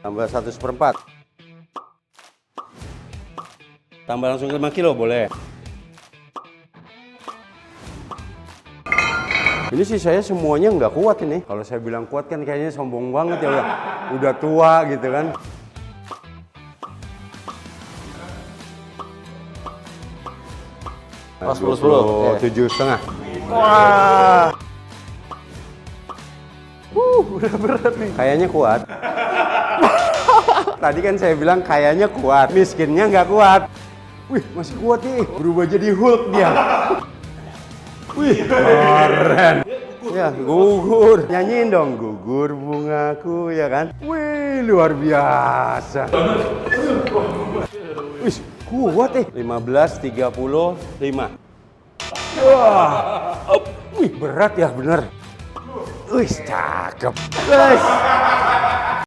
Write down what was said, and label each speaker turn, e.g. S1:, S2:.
S1: Tambah 1/4. Tambah langsung 5 kilo boleh. Ini sih saya semuanya nggak kuat ini. Kalau saya bilang kuat kan kayaknya sombong banget ya. Udah tua gitu kan.
S2: Oh, 10.
S1: 7,5.
S2: Wah. Udah berat nih.
S1: Kayaknya kuat. Tadi kan saya bilang kayaknya kuat, miskinnya nggak kuat. Wih, masih kuat nih. Berubah jadi Hulk dia. Wih, keren. Ya, gugur. Nyanyiin dong, gugur bungaku, ya kan? Wih, luar biasa. Wih, kuat 15,35. Wah, wih berat ya bener. Wih, cakep. Guys.